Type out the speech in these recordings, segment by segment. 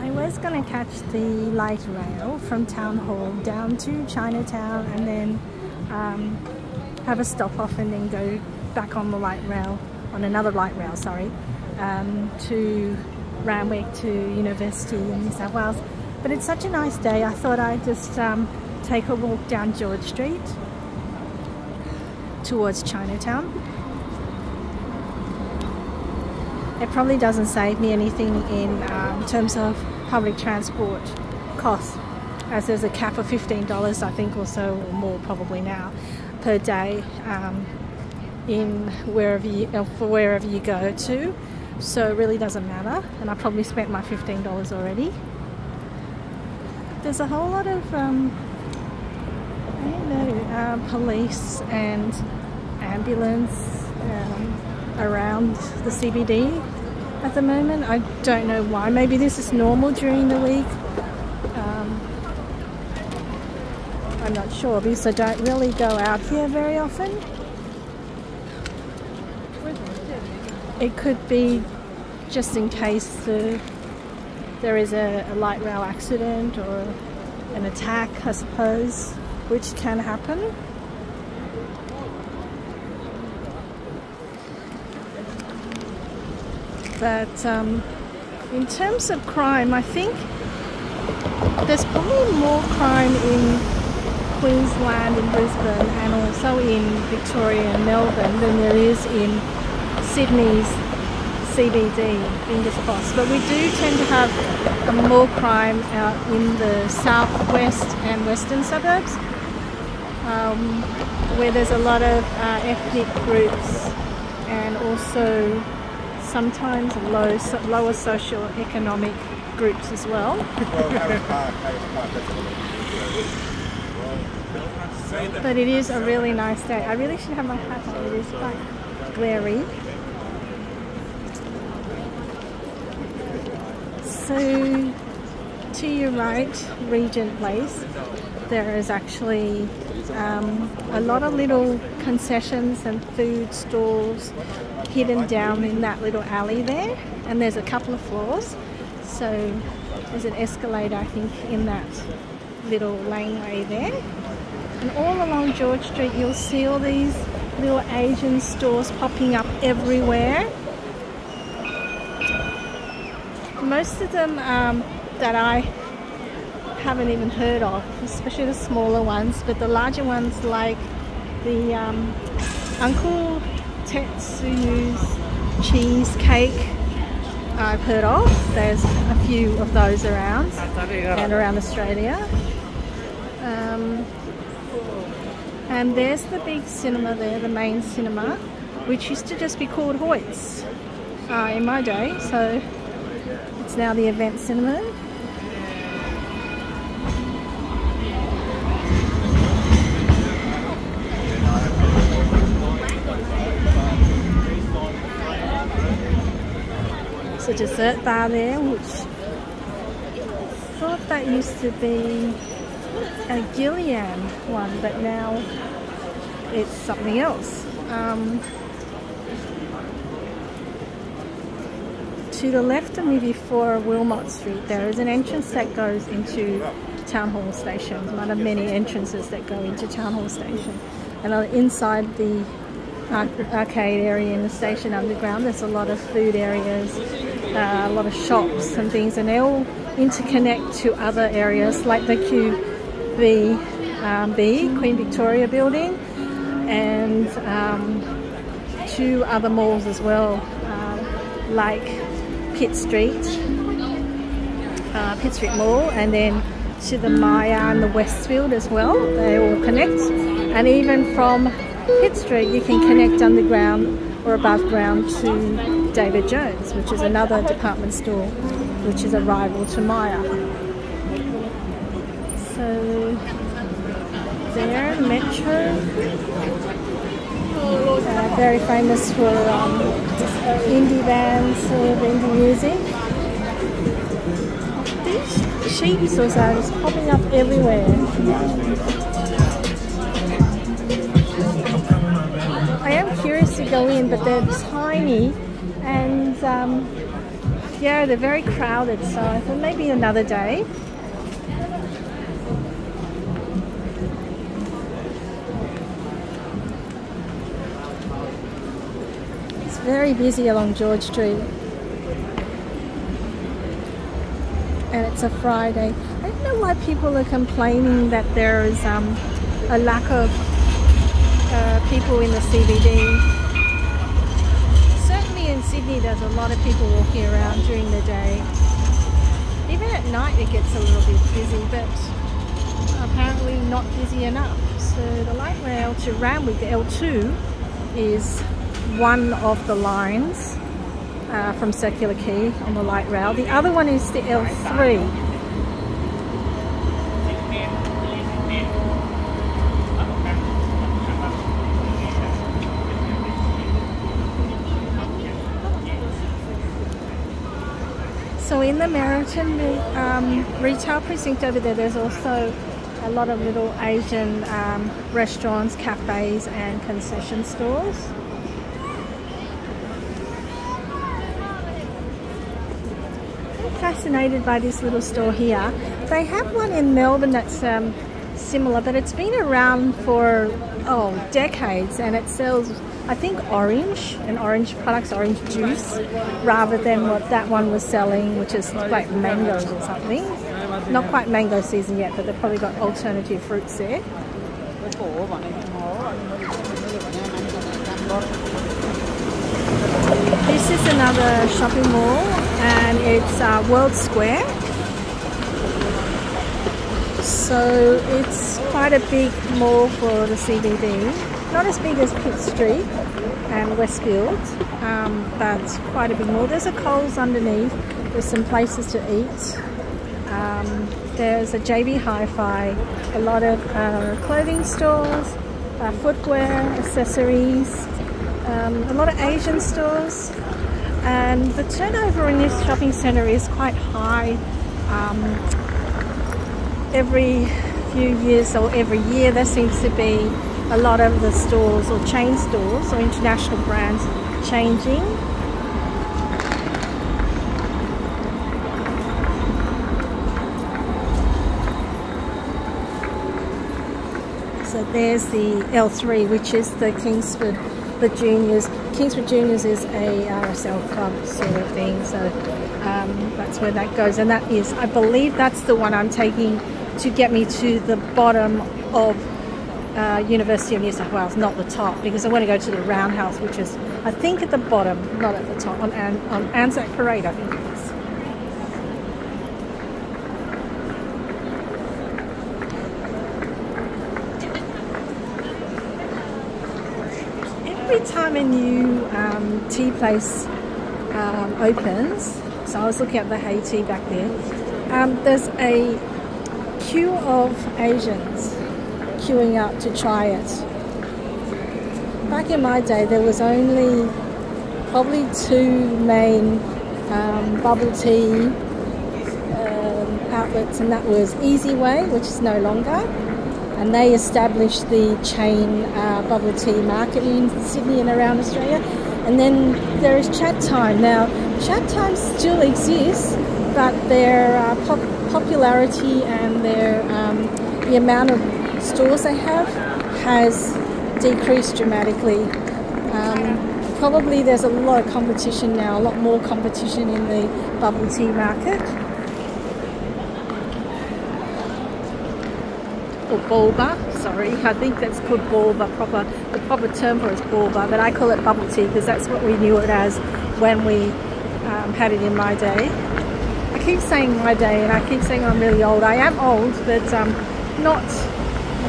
I was going to catch the light rail from Town Hall down to Chinatown and then have a stop off and then go back on the light rail, on another light rail, sorry, to Randwick, to University in New South Wales. But it's such a nice day, I thought I'd just take a walk down George Street towards Chinatown. It probably doesn't save me anything in terms of public transport costs, as there's a cap of $15 I think, or so, or more probably now, per day in wherever you go to. So it really doesn't matter, and I probably spent my $15 already. There's a whole lot of police and ambulance around the CBD at the moment. I don't know why. Maybe this is normal during the week. I'm not sure because I don't really go out here very often. It could be just in case there is a light rail accident or an attack, I suppose, which can happen. But in terms of crime, I think there's probably more crime in Queensland and Brisbane and also in Victoria and Melbourne than there is in Sydney's CBD, fingers crossed. But we do tend to have more crime out in the southwest and western suburbs, where there's a lot of ethnic groups and also sometimes lower socio-economic groups as well. But it is a really nice day. I really should have my hat on. It is quite glary. So to your right, Regent Place, there is actually a lot of little concessions and food stalls hidden down in that little alley there, and there's a couple of floors, so there's an escalator I think in that little laneway there. And all along George Street you'll see all these little Asian stores popping up everywhere. Most of them that I haven't even heard of, especially the smaller ones, but the larger ones like the Uncle Tetsu's cheesecake I've heard of. There's a few of those around and around Australia. And there's the big cinema there, the main cinema, which used to just be called Hoyt's in my day, so it's now the event cinema. There's a dessert bar there, which I thought that used to be a Gillian one, but now it's something else. To the left of me before Wilmot Street, there is an entrance that goes into Town Hall Station, one of many entrances that go into Town Hall Station. And inside the arcade area in the station underground, there's a lot of food areas, a lot of shops and things, and they all interconnect to other areas like the QVB, Queen Victoria building, and two other malls as well, like Pitt Street Mall, and then to the Maya and the Westfield as well. They all connect, and even from Pitt Street you can connect underground or above ground to David Jones, which is another department store which is a rival to Maya. So there, Metro, very famous for indie bands, indie music. These sheep stores are just popping up everywhere. I am curious to go in, but they're tiny, and Yeah, they're very crowded, so I thought maybe another day. It's very busy along George Street. And it's a Friday. I don't know why people are complaining that there is a lack of people in the CBD. Certainly in Sydney there's a lot of people walking around during the day. Even at night it gets a little bit busy, but apparently not busy enough. So the light rail to Randwick, the L2, is one of the lines from Circular Quay on the light rail. The other one is the L3. So in the Meriton retail precinct over there, there's also a lot of little Asian restaurants, cafes and concession stores. I'm fascinated by this little store here. They have one in Melbourne that's similar, but it's been around for decades, and it sells, I think, orange and orange products, orange juice, rather than what that one was selling, which is like mangoes or something. Not quite mango season yet, but they've probably got alternative fruits there. This is another shopping mall, and it's World Square. So it's quite a big mall for the CBD. Not as big as Pitt Street and Westfield, but quite a big mall. There's a Coles underneath. There's some places to eat. There's a JB Hi-Fi, a lot of clothing stores, footwear, accessories, a lot of Asian stores, and the turnover in this shopping centre is quite high. Every few years or every year there seems to be a lot of the stores or chain stores or international brands changing. So there's the L3, which is the Kingsord Juniors. Kingsord Juniors is a RSL club sort of thing, so that's where that goes, and that is, I believe that's the one I'm taking to get me to the bottom of University of New South Wales, not the top, because I want to go to the Roundhouse, which is, I think, at the bottom, not at the top, on Anzac Parade, I think it is. Every time a new tea place opens, so I was looking at the Hay Tea back there, there's a queue of Asians queuing up to try it. Back in my day there was only probably two main bubble tea outlets, and that was Easy Way, which is no longer, and they established the chain bubble tea market in Sydney and around Australia. And then there is Chat Time. Now Chat Time still exists, but their popularity and their the amount of stores they have has decreased dramatically. Probably there's a lot of competition now, a lot more competition in the bubble tea market. Or bulba, sorry, I think that's called bulba. The proper term for it is bulba, but I call it bubble tea because that's what we knew it as when we had it in my day. I keep saying my day, and I keep saying I'm really old. I am old, but not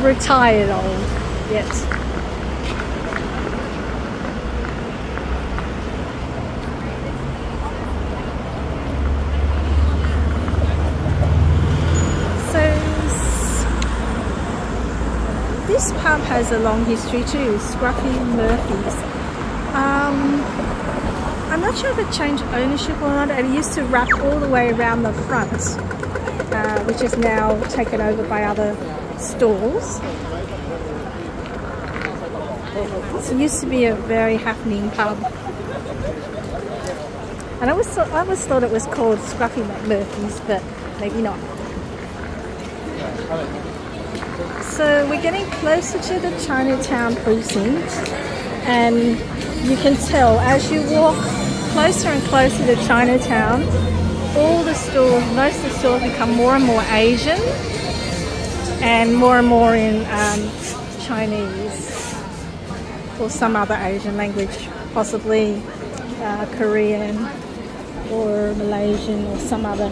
retired old yet. So this pub has a long history too, Scruffy Murphy's. I'm not sure if it changed ownership or not. It used to wrap all the way around the front, which is now taken over by other stalls. It used to be a very happening pub. And I always thought it was called Scruffy McMurphy's, but maybe not. So we're getting closer to the Chinatown precinct, and you can tell as you walk closer and closer to Chinatown, all the stores, most of the stores become more and more Asian and more in Chinese or some other Asian language, possibly Korean or Malaysian or some other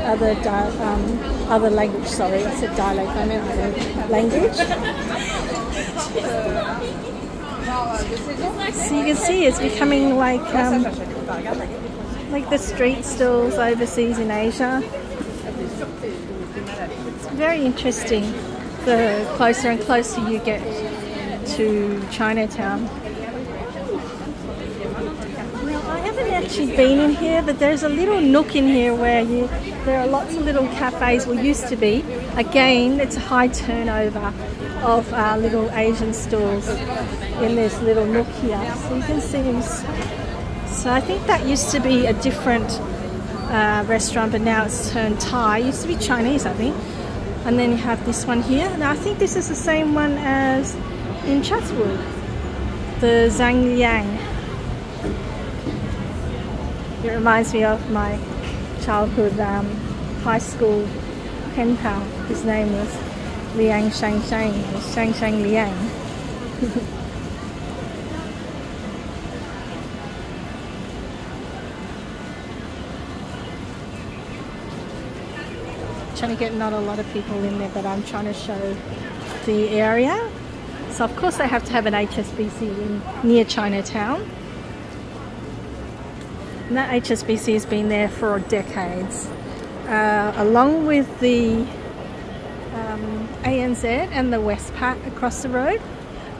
other language. Sorry, I said dialect, I meant other language. So you can see it's becoming like the street stalls overseas in Asia. It's very interesting the closer and closer you get to Chinatown. Now, I haven't actually been in here, but there's a little nook in here where there are lots of little cafes, or used to be. Again, it's a high turnover of little Asian stores in this little nook here. So you can see them. So I think that used to be a different restaurant, but now it's turned Thai. It used to be Chinese, I think. And then you have this one here. Now I think this is the same one as in Chatswood, the Zhang Liang. It reminds me of my childhood high school pen pal. His name was Liang Shang Shang, or Shang Shang Liang. Trying to get not a lot of people in there, but I'm trying to show the area. So of course they have to have an HSBC near Chinatown. And that HSBC has been there for decades, along with the ANZ and the Westpac across the road.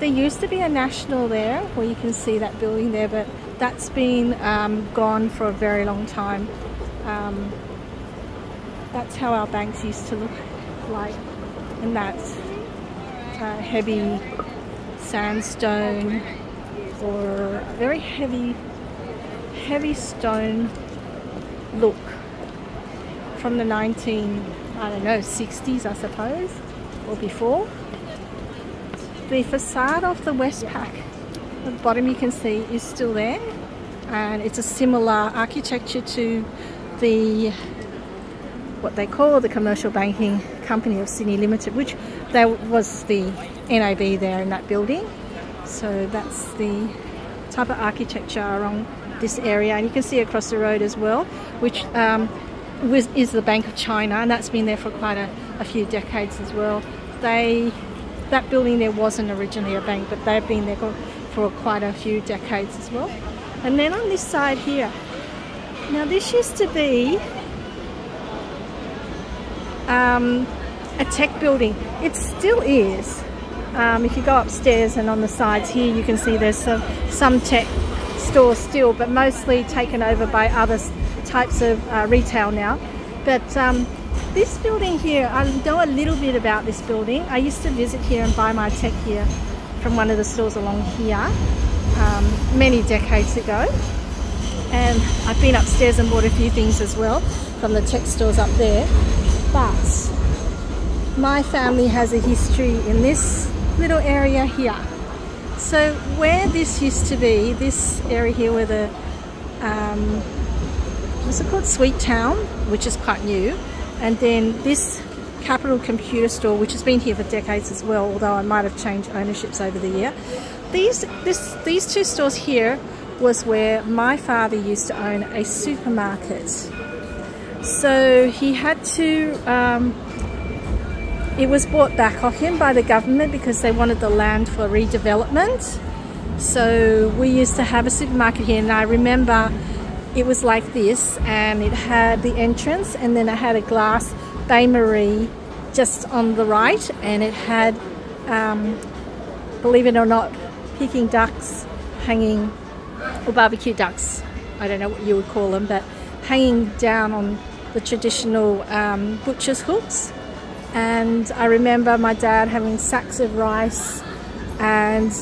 There used to be a National there, where you can see that building there, but that's been gone for a very long time. That's how our banks used to look like, and that's heavy sandstone or very heavy stone look from the 60s, I suppose, or before. The facade of the Westpac at the bottom, you can see, is still there, and it's a similar architecture to the what they call the Commercial Banking Company of Sydney Limited, which there was the NAB there in that building. So that's the type of architecture along this area, and you can see across the road as well, which is the Bank of China, and that's been there for quite a few decades as well. That building there wasn't originally a bank, but they've been there for quite a few decades as well. And then on this side here, now this used to be a tech building. It still is. If you go upstairs and on the sides here, you can see there's some tech stores still, but mostly taken over by other types of retail now. But this building here, I know a little bit about this building. I used to visit here and buy my tech here from one of the stores along here many decades ago. And I've been upstairs and bought a few things as well from the tech stores up there. But my family has a history in this little area here. So where this used to be, this area here where the, what's it called, Sweet Town, which is quite new, and then this Capital Computer Store, which has been here for decades as well, although I might have changed ownerships over the year. These two stores here was where my father used to own a supermarket. So he had to, it was bought back off him by the government because they wanted the land for redevelopment. So we used to have a supermarket here, and I remember it was like this, and it had the entrance, and then it had a glass bain-marie just on the right, and it had, believe it or not, Peking ducks hanging, or barbecue ducks, I don't know what you would call them, but hanging down on the traditional butcher's hooks. And I remember my dad having sacks of rice and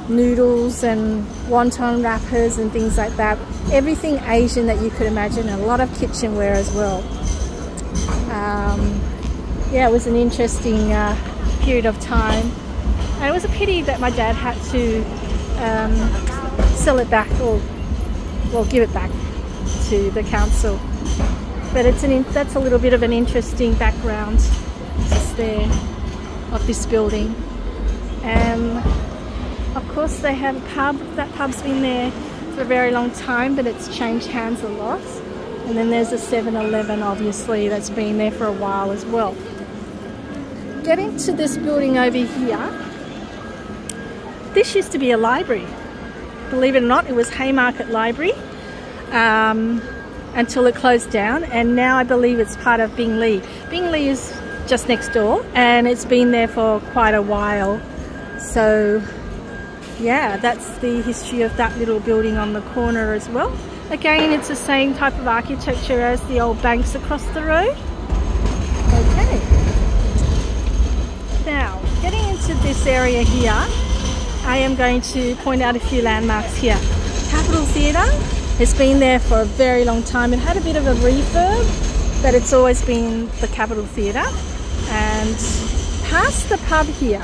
noodles and wonton wrappers and things like that. Everything Asian that you could imagine, and a lot of kitchenware as well. Yeah, it was an interesting period of time. And it was a pity that my dad had to sell it back, or well, give it back to the council. But that's a little bit of an interesting background just there of this building. And of course they have a pub. That pub's been there for a very long time, but it's changed hands a lot. And then there's a 7-Eleven, obviously, that's been there for a while as well. Getting to this building over here, this used to be a library. Believe it or not, it was Haymarket Library until it closed down, and now I believe it's part of Bingli. Bingli is just next door, and it's been there for quite a while. So yeah, that's the history of that little building on the corner as well. Again, it's the same type of architecture as the old banks across the road. Okay. Now, getting into this area here, I am going to point out a few landmarks here. Capitol Theatre has been there for a very long time. It had a bit of a refurb, but it's always been the Capitol Theatre. And past the pub here,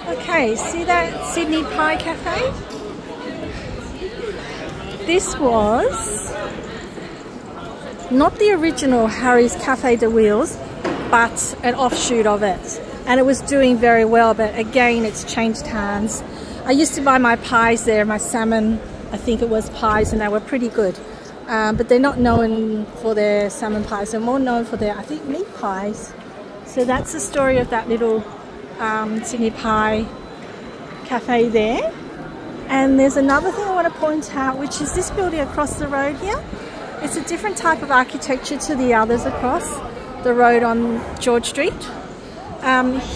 okay, see that Sydney Pie Cafe? This was not the original Harry's Cafe de Wheels, but an offshoot of it. And it was doing very well, but again, it's changed hands. I used to buy my pies there, my salmon, I think it was pies, and they were pretty good. But they're not known for their salmon pies. They're more known for their, I think, meat pies. So that's the story of that little Sydney Pie Cafe there. And there's another thing I want to point out, which is this building across the road here. It's a different type of architecture to the others across the road on George Street.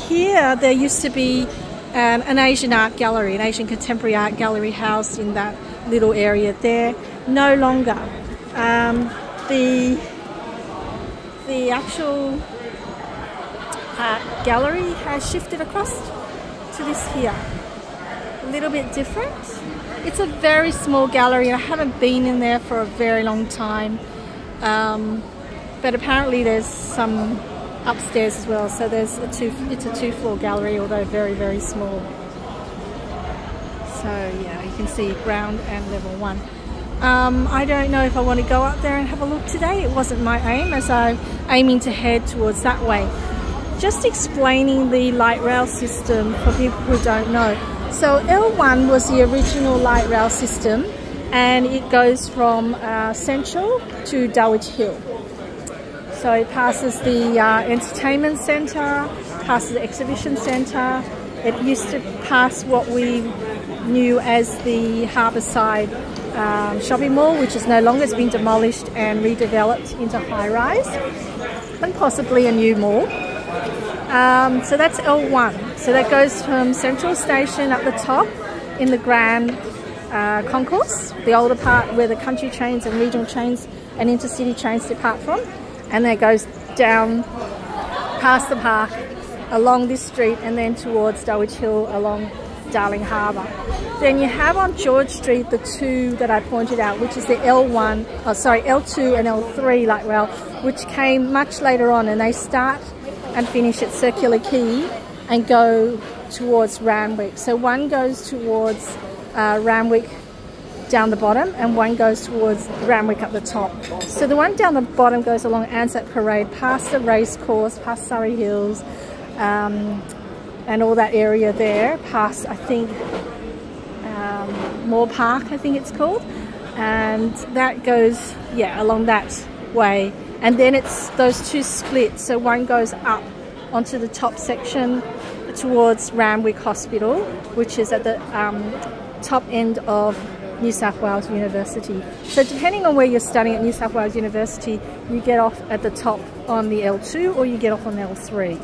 Here there used to be an Asian art gallery, an Asian contemporary art gallery housed in that little area there. No longer. The actual art gallery has shifted across to this here. A little bit different. It's a very small gallery. I haven't been in there for a very long time, but apparently there's some upstairs as well. So it's a two-floor gallery, although very, very small. So yeah, you can see ground and level 1. I don't know if I want to go up there and have a look today. It wasn't my aim, as I'm aiming to head towards that way. Just explaining the light rail system for people who don't know. So L1 was the original light rail system, and it goes from Central to Dulwich Hill. So it passes the entertainment centre, passes the exhibition centre. It used to pass what we knew as the Harbourside shopping mall, which is no longer. It's been demolished and redeveloped into high-rise, and possibly a new mall. So that's L1. So that goes from Central Station up the top in the Grand Concourse, the older part where the country trains and regional trains and intercity trains depart from. And then it goes down past the park, along this street, and then towards Dulwich Hill along Darling Harbour. Then you have on George Street the two that I pointed out, which is the L2 and L3 light rail, which came much later on, and they start and finish at Circular Quay and go towards Randwick. So one goes towards Randwick down the bottom, and one goes towards Randwick up the top. So the one down the bottom goes along Anzac Parade, past the race course, past Surrey Hills, and all that area there, past, I think, Moore Park, I think it's called. And that goes, yeah, along that way. And then it's those two split, so one goes up onto the top section towards Randwick Hospital, which is at the top end of New South Wales University. So depending on where you're studying at New South Wales University, you get off at the top on the L2 or you get off on L3.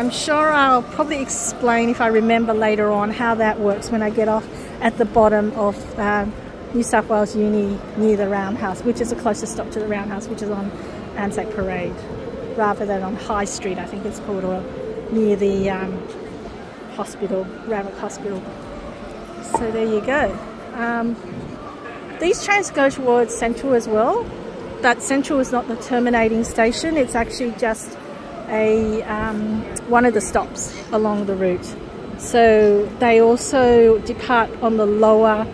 I'm sure I'll probably explain, if I remember later on, how that works when I get off at the bottom of New South Wales Uni near the Roundhouse, which is the closest stop to the Roundhouse, which is on Anzac Parade, rather than on High Street, I think it's called, or near the hospital, Randwick Hospital. So there you go. These trains go towards Central as well, but Central is not the terminating station. It's actually just a one of the stops along the route. So they also depart on the lower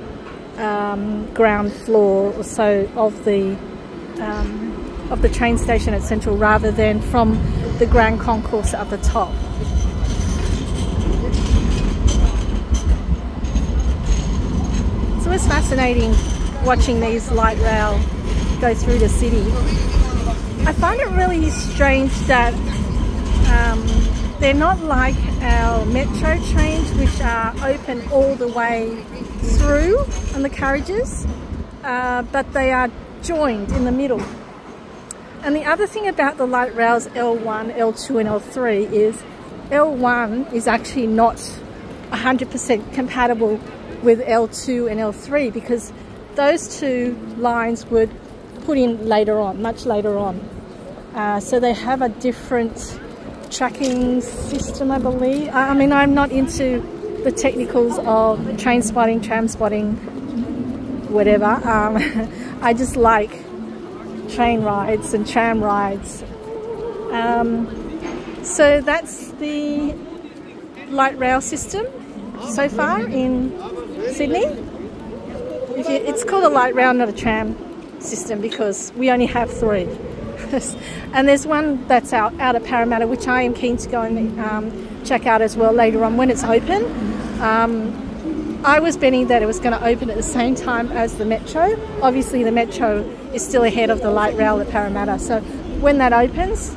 ground floor or so of the train station at Central, rather than from the Grand Concourse at the top. So it's fascinating watching these light rail go through the city. I find it really strange that they're not like our metro trains, which are open all the way through on the carriages, but they are joined in the middle. And the other thing about the light rails L1, L2 and L3 is L1 is actually not 100% compatible with L2 and L3, because those two lines would put in later on, much later on. So they have a different tracking system, I believe. I mean, I'm not into the technicals of train spotting, tram spotting, whatever. I just like train rides and tram rides. So that's the light rail system so far in Sydney. It's called a light rail, not a tram system, because we only have 3. And there's one that's out at Parramatta, which I am keen to go and check out as well later on when it's open. I was betting that it was going to open at the same time as the Metro. Obviously the Metro is still ahead of the light rail at Parramatta, so when that opens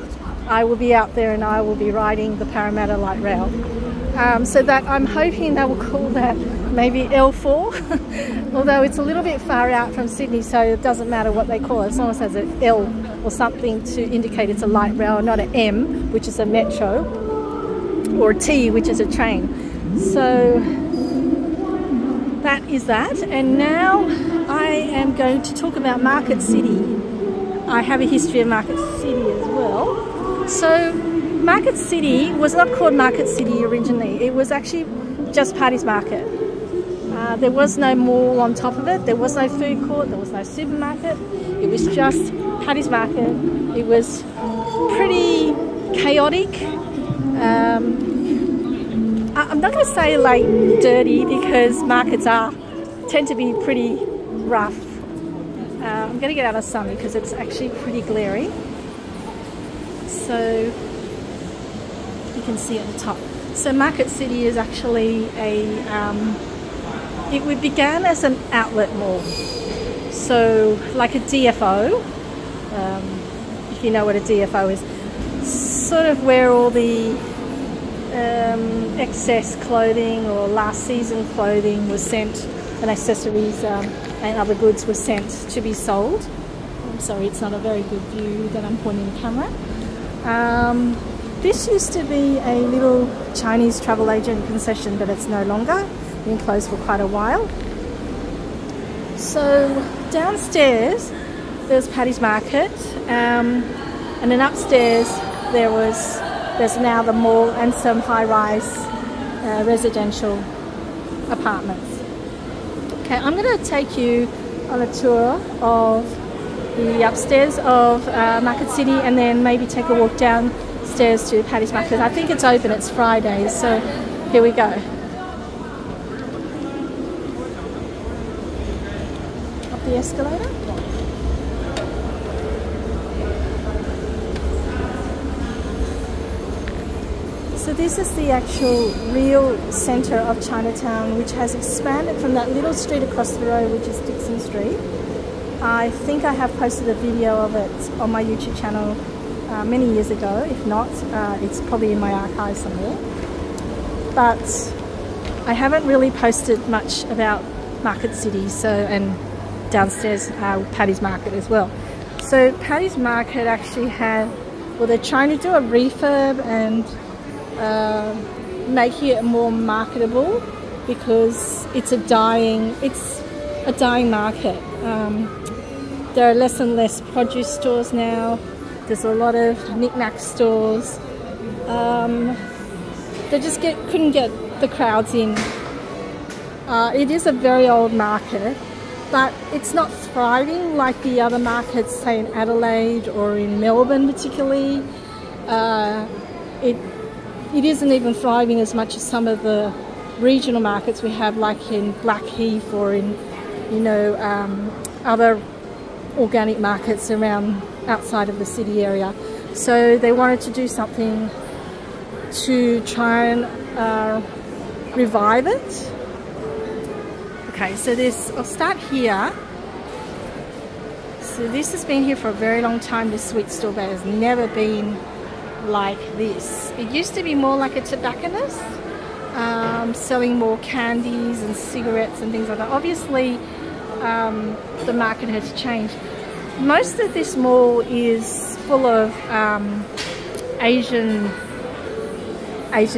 I will be out there and I will be riding the Parramatta light rail. So that I'm hoping they will call that maybe L4, although it's a little bit far out from Sydney, so it doesn't matter what they call it, as long as it has an L or something to indicate it's a light rail, not an M, which is a metro, or a T, which is a train. So that is that. And now I am going to talk about Market City. I have a history of Market City as well. So Market City was not called Market City originally. It was actually just Paddy's Market. There was no mall on top of it. There was no food court. There was no supermarket. It was just Paddy's Market. It was pretty chaotic. I'm not going to say like dirty, because markets tend to be pretty rough. I'm going to get out of sun because it's actually pretty glary. So you can see at the top. So Market City is actually it began as an outlet mall. So like a DFO, if you know what a DFO is, sort of where all the excess clothing or last season clothing was sent, and accessories and other goods were sent to be sold. I'm sorry, it's not a very good view that I'm pointing the camera. This used to be a little Chinese travel agent concession, but it's no longer. Been closed for quite a while. So downstairs there's Paddy's Market, and then upstairs there's now the mall and some high-rise residential apartments. Okay, I'm going to take you on a tour of the upstairs of Market City, and then maybe take a walk downstairs to Paddy's Market. I think it's open, it's Fridays, so here we go. Up the escalator. So this is the actual real centre of Chinatown, which has expanded from that little street across the road, which is Dixon Street. I think I have posted a video of it on my YouTube channel many years ago. If not, it's probably in my archive somewhere. But I haven't really posted much about Market City, and downstairs Paddy's Market as well. So Paddy's Market actually had, well, they're trying to do a refurb and making it more marketable, because it's a dying market. There are less and less produce stores now. There's a lot of knick-knack stores. They just couldn't get the crowds in. It is a very old market, but it's not thriving like the other markets, say in Adelaide or in Melbourne particularly. It isn't even thriving as much as some of the regional markets we have, like in Blackheath or in, you know, other organic markets around outside of the city area. So they wanted to do something to try and revive it. Okay, so I'll start here. So this has been here for a very long time, this sweet stall, but has never been like this. It used to be more like a tobacconist, selling more candies and cigarettes and things like that. Obviously, the market has changed. Most of this mall is full of Asian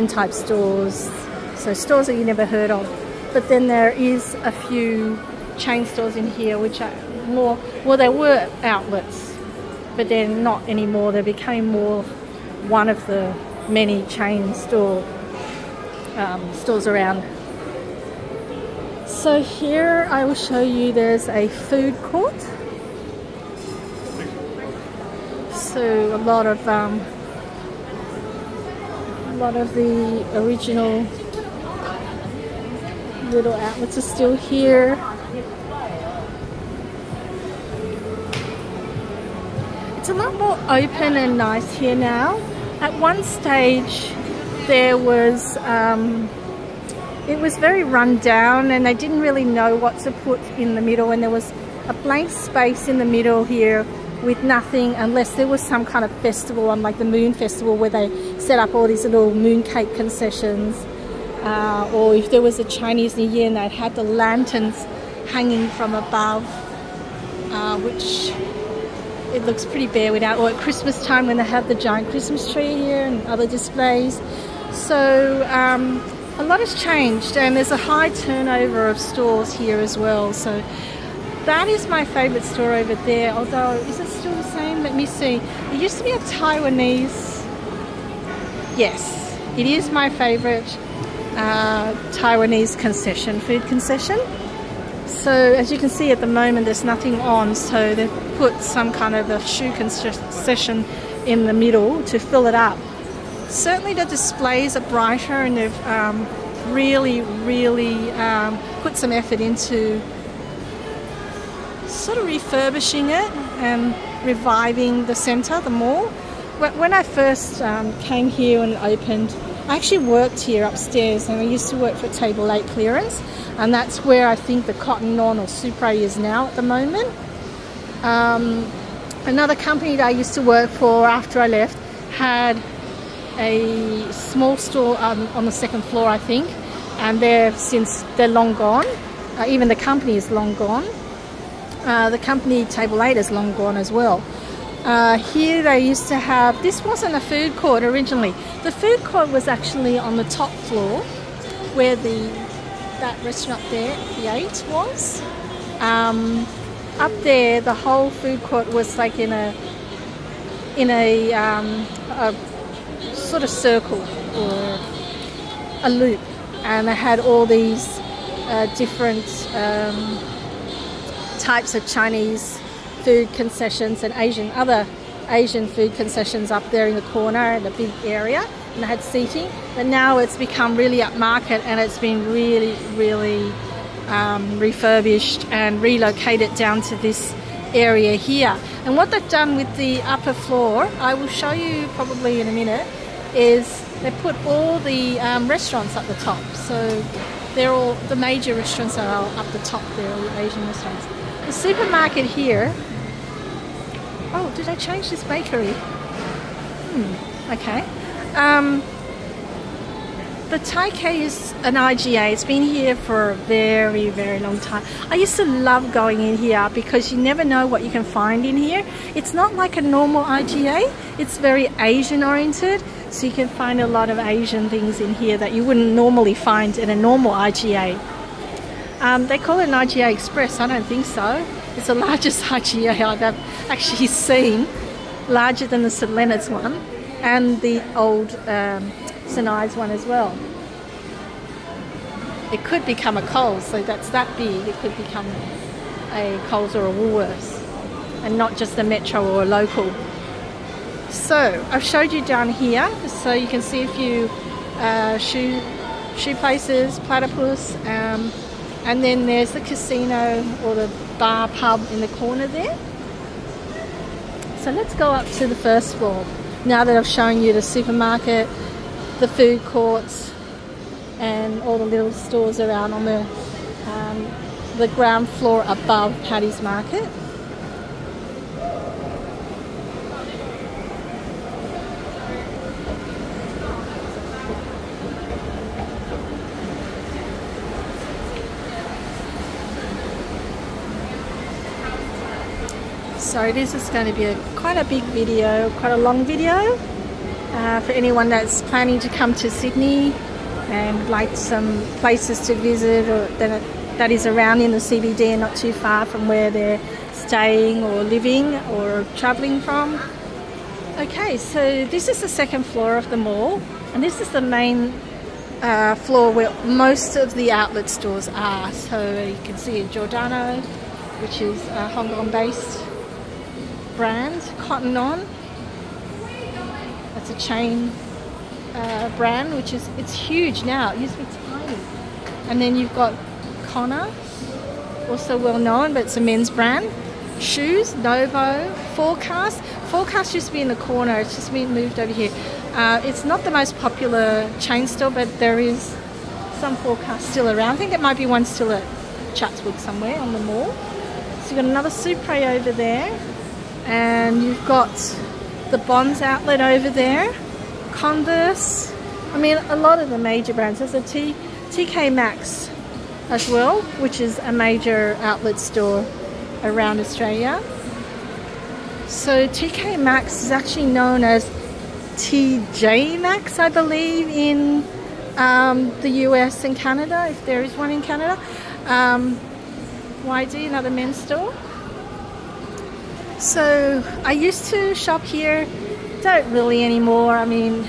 type stores, so stores that you never heard of. But then there is a few chain stores in here which are more, well, they were outlets, but they're not anymore. They became more one of the many chain stores around. So here I will show you there's a food court. So a lot of the original little outlets are still here. It's a lot more open and nice here now. At one stage there was it was very run down and they didn't really know what to put in the middle, and there was a blank space in the middle here with nothing, unless there was some kind of festival on, like the Moon Festival, where they set up all these little mooncake concessions, or if there was a Chinese New Year and they'd had the lanterns hanging from above, which it looks pretty bare without, or at Christmas time when they have the giant Christmas tree here and other displays. So a lot has changed, and there's a high turnover of stores here as well. So that is my favourite store over there, although, is it still the same? Let me see. It used to be a Taiwanese. Yes, it is my favourite Taiwanese concession, food concession. So as you can see at the moment there's nothing on, so they've put some kind of a shoe concession in the middle to fill it up. Certainly the displays are brighter, and they've really put some effort into sort of refurbishing it and reviving the centre, the mall. When I first came here and opened, I actually worked here upstairs, and I used to work for Table 8 Clearance, and that's where I think the Cotton On or Supre is now at the moment. Another company that I used to work for after I left had a small store on the second floor, I think, and they're long gone. Even the company is long gone. The company Table 8 is long gone as well. Here they used to have, this wasn't a food court originally. The food court was actually on the top floor where that restaurant there, the 8, was. Up there the whole food court was like in a sort of circle or a loop, and they had all these different types of Chinese food concessions and other Asian food concessions up there in the corner in a big area, and they had seating. But now it's become really upmarket, and it's been really refurbished and relocated down to this area here. And what they've done with the upper floor, I will show you probably in a minute, is they put all the restaurants up the top. So they're all, the major restaurants are all up the top there, all the Asian restaurants. The supermarket here, oh, did I change this bakery? Okay. the taike is an IGA. It's been here for a very, very long time. I used to love going in here because you never know what you can find in here. It's not like a normal IGA. It's very Asian oriented, so you can find a lot of Asian things in here that you wouldn't normally find in a normal IGA. They call it an IGA Express. I don't think so. It's the largest IGA I've actually seen, larger than the St Leonard's one and the old St Ives one as well. It could become a Coles, so that's that big. It could become a Coles or a Woolworths and not just a Metro or a local. So I've showed you down here, so you can see a few shoe places, platypus, and then there's the casino or the bar pub in the corner there. So let's go up to the first floor. Now that I've shown you the supermarket, the food courts, and all the little stores around on the ground floor above Paddy's Market. So this is going to be quite a big video, quite a long video for anyone that's planning to come to Sydney and like some places to visit or that is around in the CBD and not too far from where they're staying or living or travelling from. Okay, so this is the second floor of the mall, and this is the main floor where most of the outlet stores are. So you can see Giordano, which is a Hong Kong based brand, Cotton On. That's a chain brand, which is, it's huge now. It used to be tiny. And then you've got Connor, also well known, but it's a men's brand. Shoes, Novo, Forecast. Forecast used to be in the corner. It's just been moved over here. It's not the most popular chain store, but there is some Forecast still around. I think there might be one still at Chatswood somewhere on the mall. So you've got another Supre over there. And you've got the Bonds outlet over there, Concourse. I mean, a lot of the major brands. There's a TK Maxx as well, which is a major outlet store around Australia. So TK Maxx is actually known as TJ Maxx, I believe, in the US and Canada, if there is one in Canada. YD, another men's store. So I used to shop here, don't really anymore. I mean,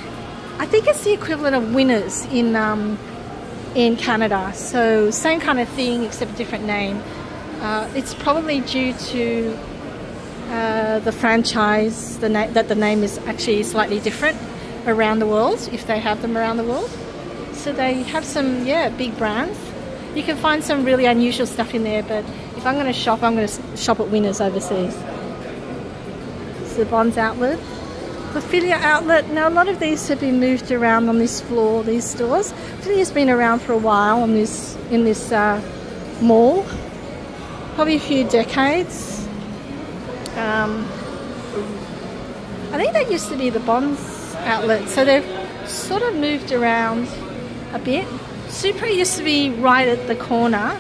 I think it's the equivalent of Winners in Canada. So same kind of thing except a different name. It's probably due to the franchise, that the name is actually slightly different around the world, if they have them around the world. So they have some, yeah, big brands. You can find some really unusual stuff in there, but if I'm going to shop, I'm going to shop at Winners overseas. The Bonds outlet, the Filia outlet. Now a lot of these have been moved around on this floor, these stores. Filia's been around for a while in this mall, probably a few decades. I think that used to be the Bonds outlet, so they've sort of moved around a bit. Supre used to be right at the corner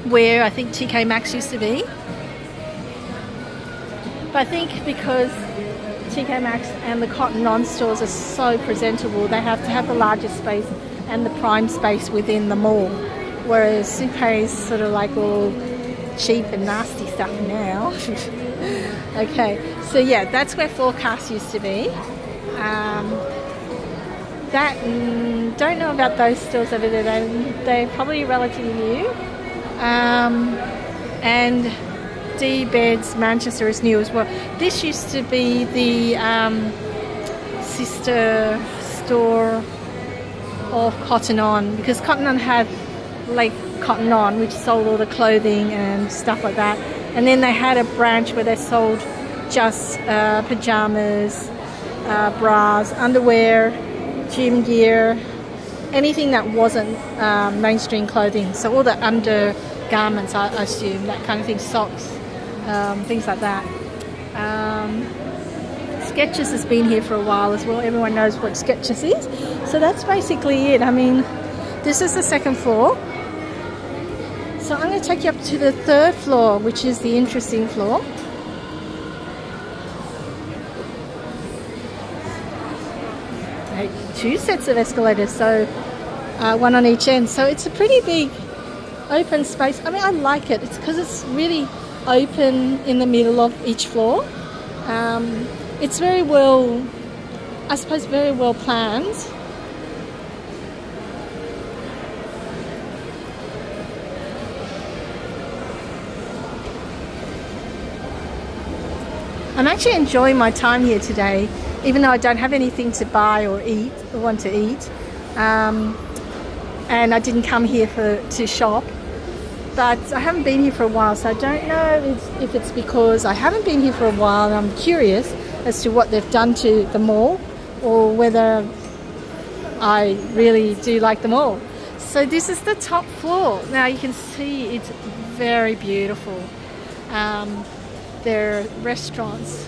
where I think TK Maxx used to be. But I think because TK Maxx and the Cotton On stores are so presentable, they have to have the largest space and the prime space within the mall. Whereas Supre is sort of like all cheap and nasty stuff now. Okay, so yeah, that's where Forecast used to be. Don't know about those stores over there. They're probably relatively new. And D Beds Manchester is new as well. This used to be the sister store of Cotton On, because Cotton On had like Cotton On, which sold all the clothing and stuff like that, and then they had a branch where they sold just pajamas, bras, underwear, gym gear, anything that wasn't mainstream clothing. So all the undergarments, I assume, that kind of thing, socks, things like that. Skechers has been here for a while as well. Everyone knows what Skechers is. So that's basically it. I mean, this is the second floor. So I'm going to take you up to the third floor, which is the interesting floor. Two sets of escalators, so one on each end. So it's a pretty big open space. I mean, I like it. It's because it's really open in the middle of each floor. It's very well, I suppose, very well planned. I'm actually enjoying my time here today, even though I don't have anything to buy or eat or want to eat, and I didn't come here to shop. But I haven't been here for a while, so I don't know if it's because I haven't been here for a while and I'm curious as to what they've done to the mall, or whether I really do like the mall. So this is the top floor. Now you can see it's very beautiful. There are restaurants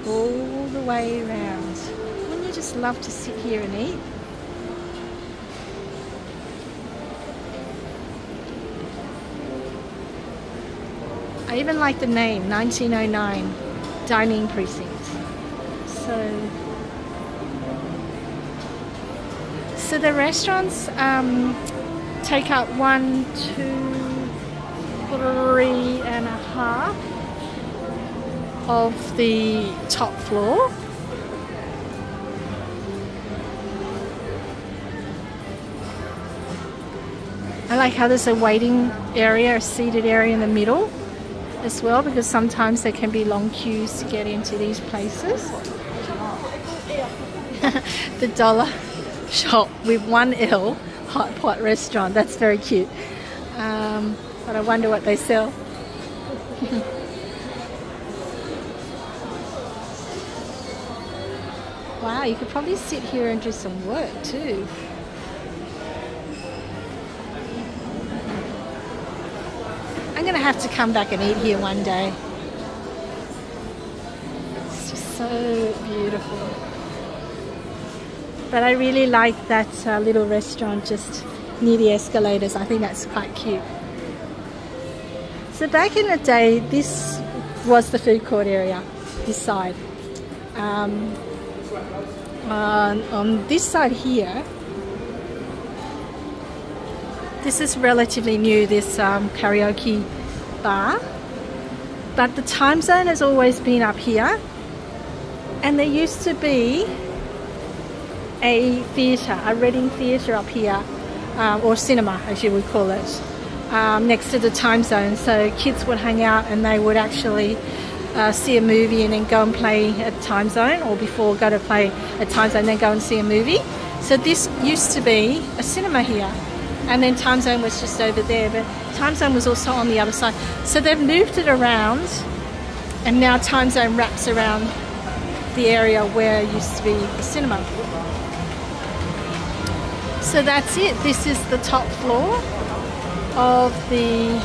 all the way around. Wouldn't you just love to sit here and eat? I even like the name, 1909 Dining Precinct. So the restaurants take up 1, 2, 3.5 of the top floor. I like how there's a waiting area, a seated area in the middle as well, because sometimes there can be long queues to get into these places. The dollar shop with 1 L hot pot restaurant. That's very cute. But I wonder what they sell. Wow, you could probably sit here and do some work too. I'm going to have to come back and eat here one day. It's just so beautiful. But I really like that little restaurant just near the escalators. I think that's quite cute. So back in the day, this was the food court area, this side. On this side here, this is relatively new, this karaoke bar, but the time zone has always been up here, and there used to be a theatre, a Reading theatre up here, or cinema as you would call it, next to the time zone, so kids would hang out and they would actually see a movie and then go and play at time zone, or before go to play at time zone then go and see a movie. So this used to be a cinema here, and then time zone was just over there, but time zone was also on the other side. So they've moved it around, and now time zone wraps around the area where it used to be the cinema. So that's it. This is the top floor of the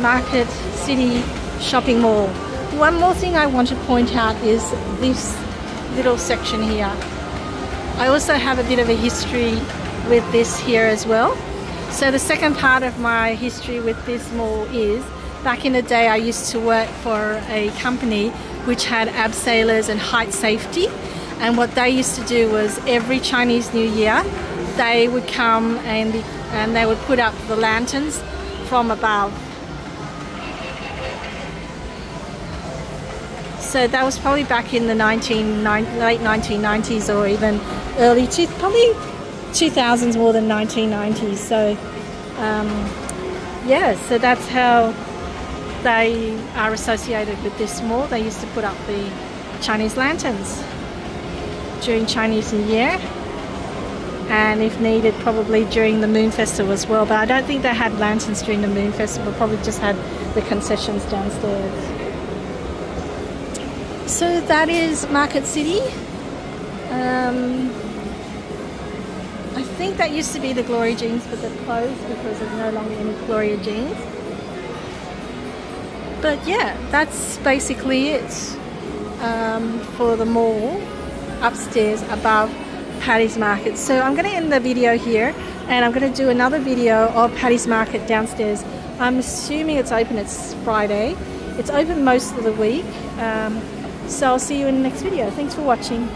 Market City shopping mall. One more thing I want to point out is this little section here. I also have a bit of a history with this here as well. So the second part of my history with this mall is, back in the day I used to work for a company which had abseilers and height safety, and what they used to do was every Chinese New Year they would come and they would put up the lanterns from above. So that was probably back in the late 1990s, or even early probably 2000s more than 1990s. So yeah, so that's how they are associated with this mall. They used to put up the Chinese lanterns during Chinese New Year, and if needed probably during the Moon Festival as well, but I don't think they had lanterns during the Moon Festival, probably just had the concessions downstairs. So that is Market City. I think that used to be the Gloria Jeans, but they're closed because there's no longer any Gloria Jeans. But yeah, that's basically it. for the mall upstairs above Paddy's Market. So I'm going to end the video here, and I'm going to do another video of Paddy's Market downstairs. I'm assuming it's open. It's Friday. It's open most of the week. So I'll see you in the next video. Thanks for watching.